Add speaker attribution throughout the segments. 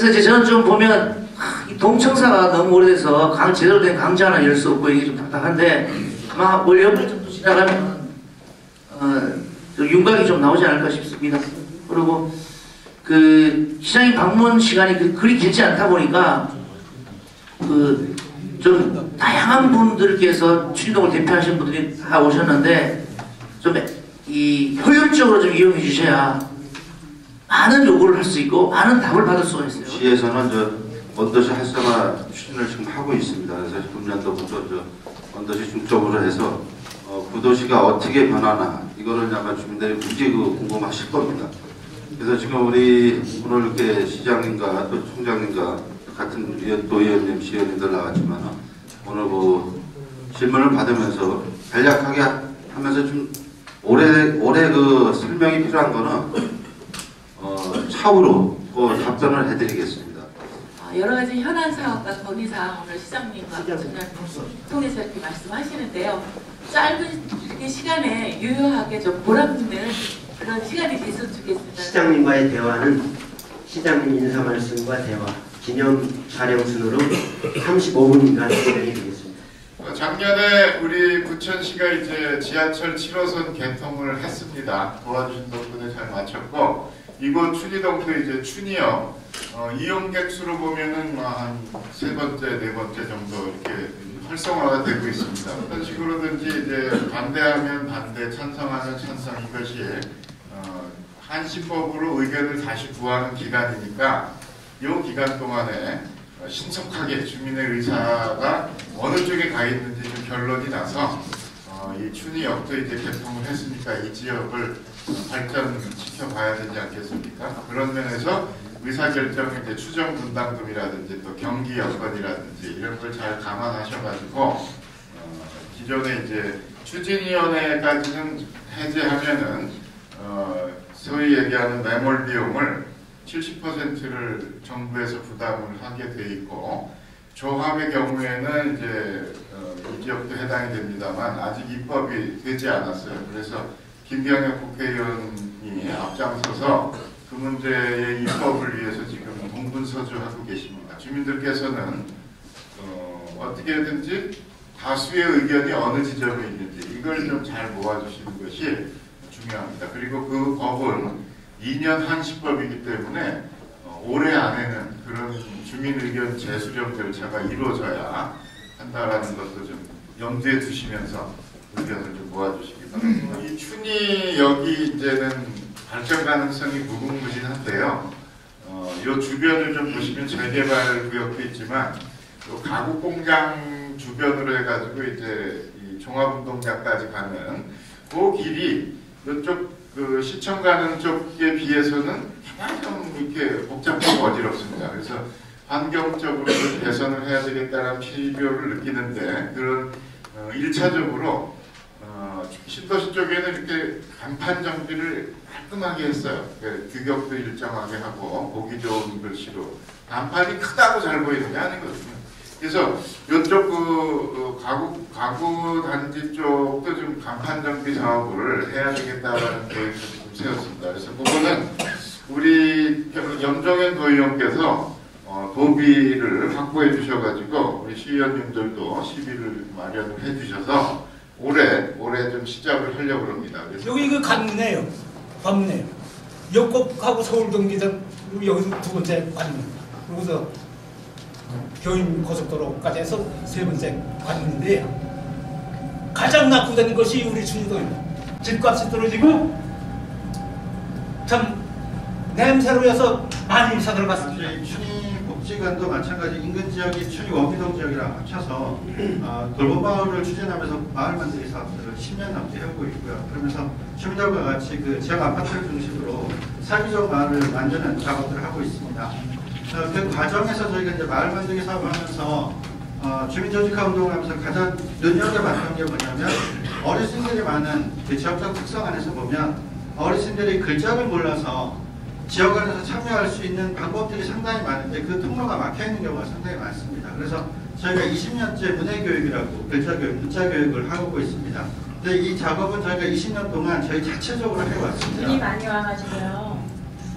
Speaker 1: 그래서 이제 저는 좀 보면 이 동청사가 너무 오래돼서 제대로 된 강좌 하나 열 수 없고 이게 좀 답답한데 아마 올 연말 정도 지나가면 윤곽이 좀 나오지 않을까 싶습니다. 그리고 그 시장님 방문 시간이 그리 길지 않다 보니까 좀 다양한 분들께서 추진동을 대표하시는 분들이 다 오셨는데 좀 이 효율적으로 좀 이용해 주셔야 많은 요구를 할 수 있고 많은 답을 받을 수가 있어요.
Speaker 2: 시에서는 언더시 활성화 추진을 지금 하고 있습니다. 그래서 금년도부터 언더시 중점으로 해서 구도시가 어떻게 변하나 이거를 아마 주민들이 무지 궁금하실 겁니다. 그래서 지금 우리 오늘 이렇게 시장님과 또 총장님과 같은 도의원님, 시의원님들 나왔지만 오늘 질문을 받으면서 간략하게 하면서 좀 오래 설명이 필요한 거는 차후로 답변을 해드리겠습니다.
Speaker 3: 여러 가지 현안 사업과 건의 사항 오늘 시장님과 통해서 이렇게 말씀하시는데요. 짧은 시간에 유효하게 좀 보람있는 그런 시간이 됐으면 좋겠습니다.
Speaker 4: 시장님과의 대화는 시장님 인사 말씀과 대화, 기념 촬영 순으로 35분간 진행이 되겠습니다.
Speaker 5: 작년에 우리 부천시가 이제 지하철 7호선 개통을 했습니다. 도와주신 덕분에 잘 마쳤고 이곳 춘희동도 이제 춘희역 이용객 수로 보면은 한 3번째, 4번째 정도 이렇게 활성화가 되고 있습니다. 어떤 식으로든지 이제 반대하면 반대, 찬성하면 찬성 이것이 한시법으로 의견을 다시 구하는 기간이니까 이 기간 동안에 신속하게 주민의 의사가 어느 쪽에 가 있는지 좀 결론이 나서 이 춘희역도 이제 개통을 했으니까 이 지역을 발전시켜 봐야 되지 않겠습니까? 그런 면에서 의사결정의 이제 추정 분담금이라든지 또 경기 여건이라든지 이런 걸 잘 감안하셔가지고 기존에 이제 추진위원회까지는 해제하면은 소위 얘기하는 매몰 비용을 70%를 정부에서 부담을 하게 돼 있고 조합의 경우에는 이제 이 지역도 해당이 됩니다만 아직 입법이 되지 않았어요. 그래서 김경엽 국회의원이 앞장서서 그 문제의 입법을 위해서 지금 동분서주하고 계십니다. 주민들께서는 어떻게든지 다수의 의견이 어느 지점에 있는지 이걸 좀 잘 모아주시는 것이 중요합니다. 그리고 그 법은 2년 한시법이기 때문에 올해 안에는 그런 주민의견 재수령 절차가 이루어져야 한다라는 것도 좀 염두에 두시면서 의견을 좀 모아주시기 바랍니다. 이 춘희역이 이제는 발전 가능성이 무궁무진한데요. 이 주변을 좀 보시면 재개발 구역도 있지만 또 가구공장 주변으로 해가지고 이제 이 종합운동장까지 가는 그 길이 이쪽 그 시청 가는 쪽에 비해서는 좀 이렇게 복잡하고 어지럽습니다. 그래서 환경적으로 개선을 해야 되겠다는 필요를 느끼는데 그런 1차적으로 신도시 쪽에는 이렇게 간판 정비를 깔끔하게 했어요. 규격도 일정하게 하고 보기 좋은 글씨로 간판이 크다고 잘 보이는 게 아니거든요. 그래서 이쪽 가구 단지 쪽도 좀 간판 정비 사업을 해야 되겠다라는 계획을 좀 세웠습니다. 그래서 그거는 우리 염정현 도의원께서 도비를 확보해 주셔가지고 우리 시의원님들도 시비를 마련을 해 주셔서 올해 좀 시작을 하려고 합니다.
Speaker 6: 여기 이거 관문이에요. 관문이에요. 역곡하고 서울경기장 여기서 두 번째 관문. 그리고서 교인 고속도로까지 해서 세 번째 관문인데 가장 낙후되는 것이 우리 춘희동입니다. 집값이 떨어지고 참 냄새로 해서 많이 이사 들어갔습니다.
Speaker 7: 복지관도 마찬가지 인근 지역이 춘희 원피동 지역이랑 합쳐서 돌봄마을을 추진하면서 마을 만들기 사업들을 10년 넘게 하고 있고요. 그러면서 주민들과 같이 그 지역 아파트를 중심으로 사기적 마을을 만드는 작업들을 하고 있습니다. 그 과정에서 저희가 이제 마을 만들기 사업을 하면서 주민 조직화 운동을 하면서 가장 눈여겨봤던 게 뭐냐면 어르신들이 많은 그 지역적 특성 안에서 보면 어르신들이 글자를 몰라서 지역 안에서 참여할 수 있는 방법들이 상당히 많은데 그 통로가 막혀있는 경우가 상당히 많습니다. 그래서 저희가 20년째 문해교육이라고 글자교육, 문자교육을 하고 있습니다. 근데 이 작업은 저희가 20년 동안 저희 자체적으로 해왔습니다.
Speaker 8: 눈이 많이 와가지고요.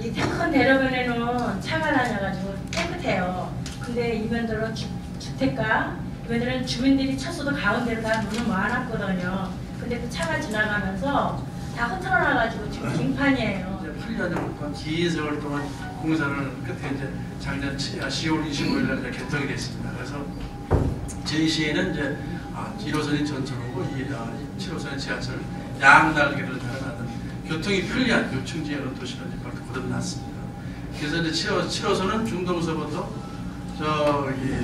Speaker 8: 이 이 큰 대로변에는 차가 다녀가지고 깨끗해요. 근데 이면들은 주택가, 이면들은 주민들이 쳤어도 가운데로 다 문을 모아놨거든요. 근데 그 차가 지나가면서 다 흐트러나가지고 지금 빙판이에요.
Speaker 9: 이제 8년 전부터 긴 세월 동안 공사를 끝에 이제 작년 10월 25일 날 개통이 됐습니다. 그래서 저희 시에는 이제 1호선이 전철로고 7호선이 지하철 양날개를 달아나는 교통이 편리한 요충지역으로 도시로 이제 거듭났습니다. 그래서 이제 7호선은 중동서부터 저기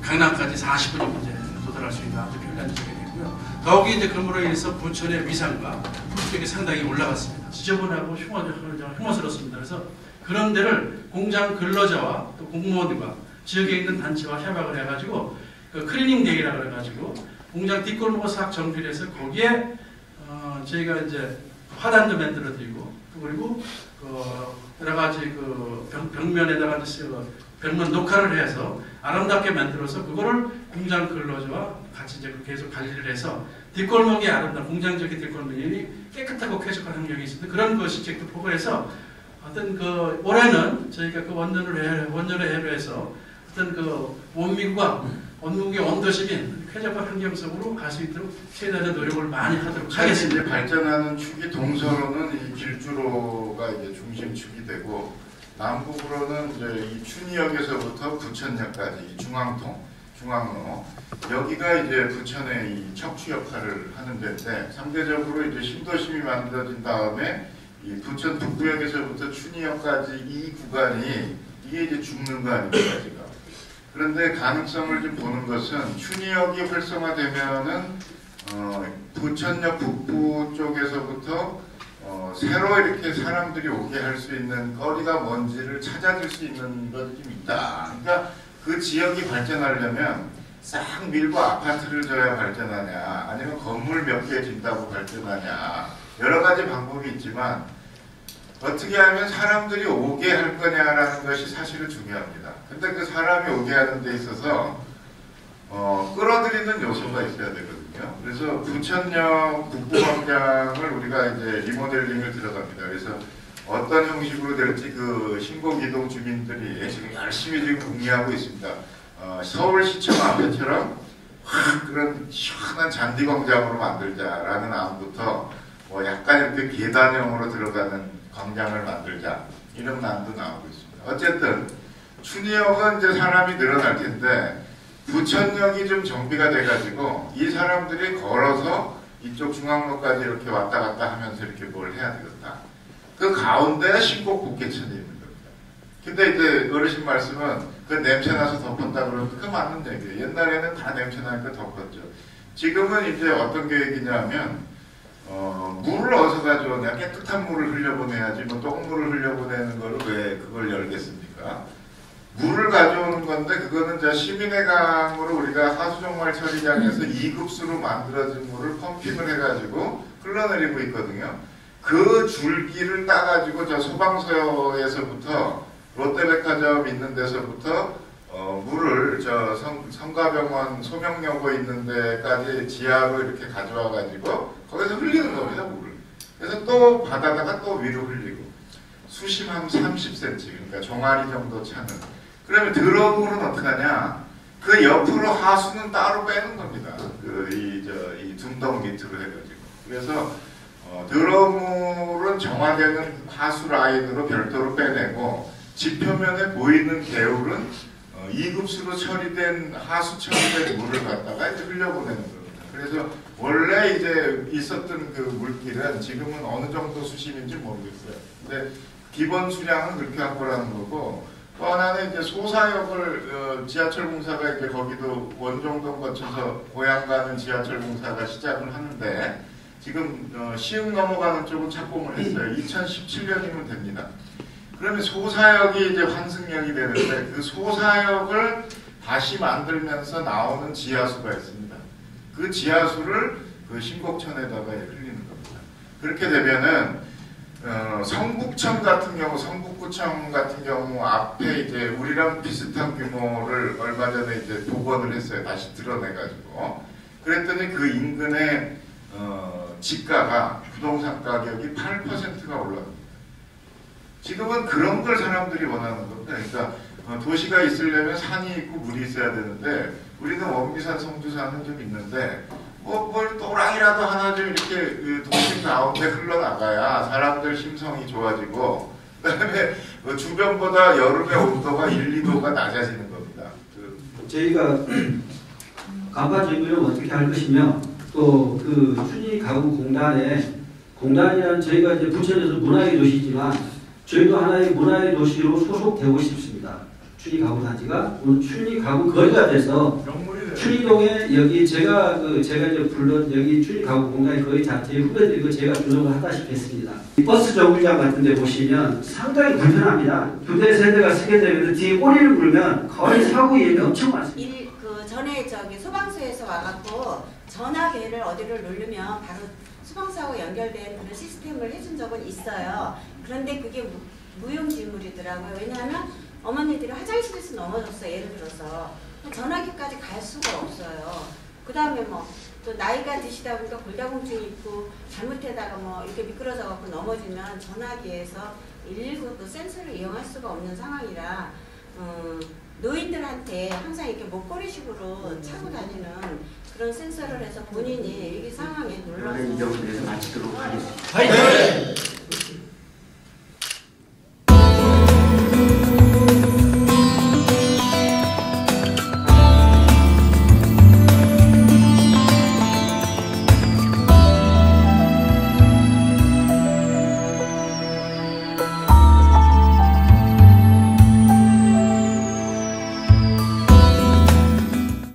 Speaker 9: 강남까지 40분이면 이제 도달할 수 있는 아주 편리한 지역이 되고요. 더욱이 이제 그로 인해서 부천의 위상과 부쪽이 상당히 올라갔습니다. 지저분하고 흉어스럽습니다. 그래서 그런 데를 공장 근로자와 또 공무원들과 지역에 있는 단체와 협약을 해가지고 그 클리닝 데이라고 해가지고 공장 뒷골목을 싹 정비를 해서 거기에 저희가 이제 화단도 만들어 드리고 그리고 여러 가지 벽면에다가 벽면 녹화를 해서 아름답게 만들어서 그거를 공장 근로자와 같이 이제 계속 관리를 해서 뒷골목이 아름다운 공장적인 뒷골목이 깨끗하고 쾌적한 환경이 있습니다. 그런 것이 직접 포괄해서 어떤 올해는 저희가 그 원년을 해로해서 어떤 원미국의 언더십인 쾌적한 환경 속으로 갈 수 있도록 최대한의 노력을 많이 하도록 하겠습니다.
Speaker 5: 이제 발전하는 축이 동서로는 이 길주로가 이제 중심축이 되고 남북으로는 이제 이 춘희역에서부터 부천역까지 이 중앙로 여기가 이제 부천의 이 척추 역할을 하는 데인데 상대적으로 이제 신도심이 만들어진 다음에 이 부천 북구역에서부터 춘희역까지 이 구간이 이게 이제 죽는 거 아닙니까 지금. 그런데 가능성을 좀 보는 것은 춘희역이 활성화되면은 부천역 북부 쪽에서부터 새로 이렇게 사람들이 오게 할 수 있는 거리가 뭔지를 찾아줄 수 있는 것이 좀 있다. 그러니까 그 지역이 발전하려면 싹 밀고 아파트를 져야 발전하냐, 아니면 건물 몇 개 짓다고 발전하냐, 여러 가지 방법이 있지만 어떻게 하면 사람들이 오게 할 거냐라는 것이 사실은 중요합니다. 근데 그 사람이 오게 하는 데 있어서 끌어들이는 요소가 있어야 되거든요. 그래서 부천역 북부광장을 우리가 이제 리모델링을 들어갑니다. 그래서 어떤 형식으로 될지 그 신곡이동 주민들이 지금 열심히 지금 궁리하고 있습니다. 서울시청 앞에처럼 그런 시원한 잔디광장으로 만들자라는 안부터 약간 이렇게 계단형으로 들어가는 광장을 만들자 이런 안도 나오고 있습니다. 어쨌든 춘희역은 이제 사람이 늘어날 텐데 부천역이 좀 정비가 돼가지고 이 사람들이 걸어서 이쪽 중앙로까지 이렇게 왔다 갔다 하면서 이렇게 뭘 해야 되겠다. 그 가운데 신곡 국계천이 있는 겁니다. 근데 이제 어르신 말씀은 그 냄새나서 덮었다 그러면 그 맞는 얘기예요. 옛날에는 다 냄새나니까 덮었죠. 지금은 이제 어떤 계획이냐면 물을 어디서 가져오냐, 깨끗한 물을 흘려보내야지 뭐 똥물을 흘려보내는 거를 왜 그걸 열겠습니까? 물을 가져오는 건데 그거는 이제 시민의 강으로 우리가 하수종말 처리장에서 2급수로 만들어진 물을 펌핑을 해가지고 흘러내리고 있거든요. 그 줄기를 따가지고 저 소방서에서부터 롯데백화점 있는 데서부터 물을 저 성가병원 소명여고 있는 데까지 지하로 이렇게 가져와 가지고 거기서 흘리는 겁니다, 물을. 그래서 또 바다다가 또 위로 흘리고 수심 한 30cm, 그러니까 종아리 정도 차는. 그러면 들어물은 어떡하냐? 그 옆으로 하수는 따로 빼는 겁니다. 이 둔덕 밑으로 해가지고. 그래서 들어물은 정화되는 하수 라인으로 별도로 빼내고 지표면에 보이는 개울은 2급수로 처리된 하수 처리된 물을 갖다가 이제 흘려보내는 겁니다. 그래서 원래 이제 있었던 그 물길은 지금은 어느 정도 수심인지 모르겠어요. 근데 기본 수량은 그렇게 한 거라는 거고, 또 하나는 이제 소사역을 지하철 공사가 이제 거기도 원정동 거쳐서 고향 가는 지하철 공사가 시작을 하는데 지금 시흥 넘어가는 쪽은 착공을 했어요. 2017년이면 됩니다. 그러면 소사역이 이제 환승역이 되는데 그 소사역을 다시 만들면서 나오는 지하수가 있습니다. 그 지하수를 그 신곡천에다가 흘리는 겁니다. 그렇게 되면은 성북청 같은 경우, 성북구청 같은 경우 앞에 이제 우리랑 비슷한 규모를 얼마 전에 이제 복원을 했어요. 다시 드러내가지고. 그랬더니 그 인근의 집가가 부동산 가격이 8%가 올랐습니다. 지금은 그런 걸 사람들이 원하는 겁니다. 그러니까 도시가 있으려면 산이 있고 물이 있어야 되는데 우리는 원미산, 성주산은 좀 있는데 뭘 또랑이라도 하나 좀 이렇게 그 도심 가운데 흘러나가야 사람들 심성이 좋아지고 그다음에 주변보다 여름의 온도가 1, 2도가 낮아지는 겁니다.
Speaker 10: 저희가 간판 정비를 어떻게 할 것이며 또 그 춘희 가구 공단이라는 저희가 이제 부천에서 문화의 도시지만 저희도 하나의 문화의 도시로 소속되고 싶습니다. 춘희 가구 단지가 오늘 춘희 가구 거리가 돼서 춘희동에 여기 제가 이제 불렀 여기 춘희 가구 공단의 거리 자체에 후배들이 제가 주동을 하다시피 했습니다. 버스 정류장 같은 데 보시면 상당히 불편합니다. 두 대 세대가 서게 되면 뒤에 꼬리를 물면 거의 사고 위험이 엄청 많습니다.
Speaker 11: 전에 소방서에서 와갖고 전화벨을 어디를 누르면 바로 소방서하고 연결된 그런 시스템을 해준 적은 있어요. 그런데 그게 무용지물이더라고요. 왜냐하면 어머니들이 화장실에서 넘어졌어요. 예를 들어서 전화기까지 갈 수가 없어요. 그 다음에 또 나이가 드시다 보니까 골다공증이 있고 잘못하다가 이렇게 미끄러져 갖고 넘어지면 전화기에서 119 그 센서를 이용할 수가 없는 상황이라 노인들한테 항상 이렇게 목걸이식으로 차고 다니는 그런 센서를 해서 본인이 위기 상황에 눌러서
Speaker 4: 이 정도에서 마치도록 하겠습니다.